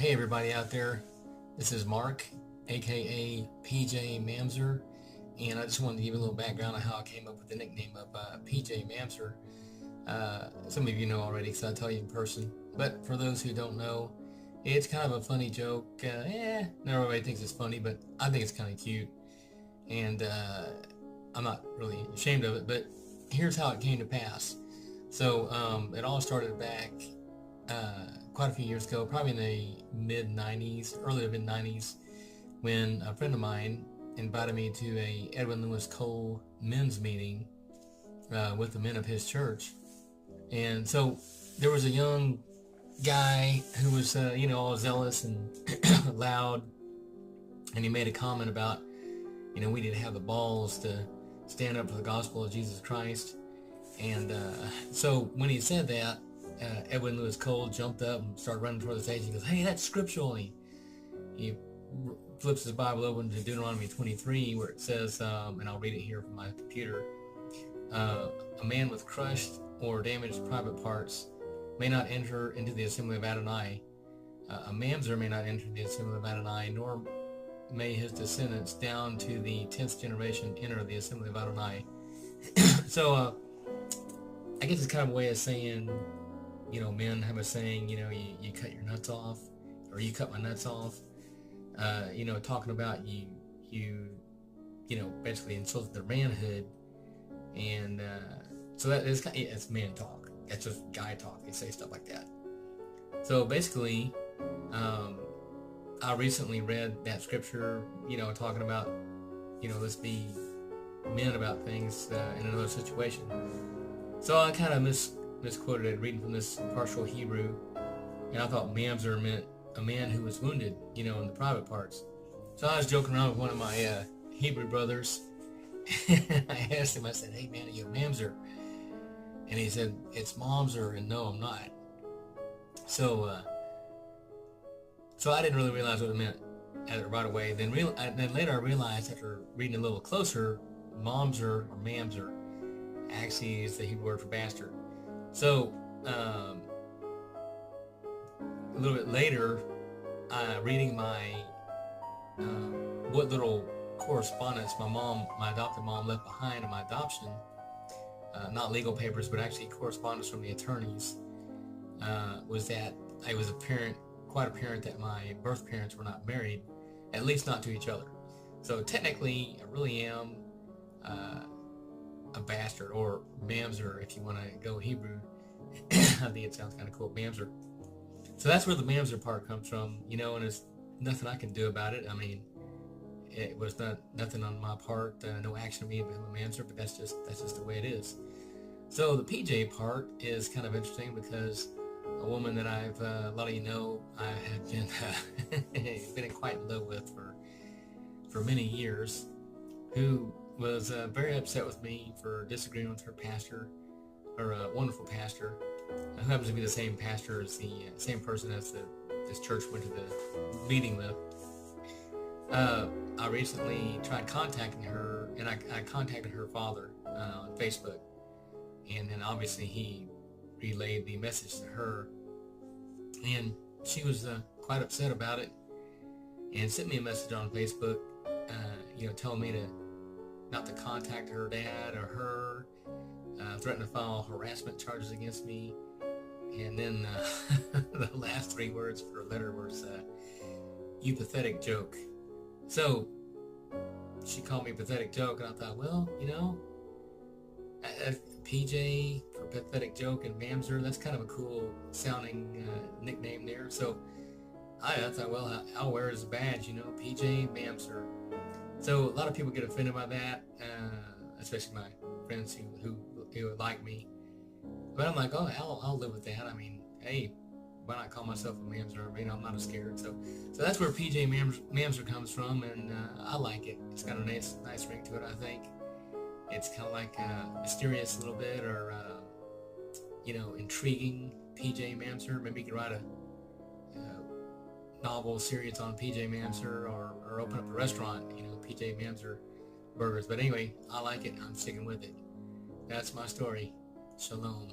Hey everybody out there, this is Mark, aka PJ Mamzer, and I just wanted to give you a little background on how I came up with the nickname of PJ Mamzer. Some of you know already because I tell you in person, but for those who don't know, it's kind of a funny joke. Not everybody thinks it's funny, but I think it's kind of cute, and I'm not really ashamed of it, but here's how it came to pass. So it all started back quite a few years ago, probably in the mid 90s, early to mid 90s, when a friend of mine invited me to a Edwin Lewis Cole men's meeting with the men of his church. And so there was a young guy who was, all zealous and loud, and he made a comment about, we need to have the balls to stand up for the gospel of Jesus Christ. And so when he said that, Edwin Lewis Cole jumped up and started running toward the stage. He goes, "Hey, that's scriptural." He flips his Bible open to Deuteronomy 23, where it says, and I'll read it here from my computer, a man with crushed or damaged private parts may not enter into the assembly of Adonai. A mamzer may not enter the assembly of Adonai, nor may his descendants down to the 10th generation enter the assembly of Adonai. So I guess it's kind of a way of saying, men have a saying, you cut your nuts off, or you cut my nuts off, talking about you basically insulted their manhood. And so it's man talk. That's just guy talk. They say stuff like that. So basically, I recently read that scripture, talking about, let's be men about things in another situation. So I kind of misquoted it, reading from this partial Hebrew, and I thought mamzer meant a man who was wounded, in the private parts. So I was joking around with one of my Hebrew brothers, and I asked him, I said, "Hey man, are you a mamzer?" And he said, "It's mamzer," and no, I'm not. So I didn't really realize what it meant right away. Then later I realized, after reading a little closer, mamzer or mamzer actually is the Hebrew word for bastard. So a little bit later, reading my what little correspondence my adopted mom left behind in my adoption, not legal papers, but actually correspondence from the attorneys, was that it was quite apparent that my birth parents were not married, at least not to each other. So technically, I really am a bastard, or mamzer if you want to go Hebrew. I think it sounds kind of cool, mamzer. So that's where the mamzer part comes from, and there's nothing I can do about it. I mean, it was nothing on my part, no action of me to become a mamzer, but that's just the way it is. So the PJ part is kind of interesting because a woman that a lot of you know, I have been quite in love with for many years, who was very upset with me for disagreeing with her pastor, her wonderful pastor, who happens to be the same pastor as the same person as this church went to the meeting with. I recently tried contacting her, and I contacted her father on Facebook, and then obviously he relayed the message to her, and she was quite upset about it, and sent me a message on Facebook, telling me not to contact her dad or her, threatened to file harassment charges against me, and then the last three words of her letter was, "You pathetic joke." So she called me pathetic joke, and I thought, well, PJ for pathetic joke and mamzer, that's kind of a cool sounding nickname there. So I thought, well, I'll wear it as a badge, PJ Mamzer. So a lot of people get offended by that, especially my friends who like me. But I'm like, oh, I'll live with that. I mean, hey, why not call myself a mamzer? I'm not scared. So that's where PJ Mamzer comes from, and I like it. It's got a nice ring to it, I think. It's kind of like mysterious a little bit, or intriguing. PJ Mamzer. Maybe you could write a novel series on PJ Mamzer, or open up a restaurant, PJ Mamzer burgers. But anyway, I like it. I'm sticking with it. That's my story. Shalom.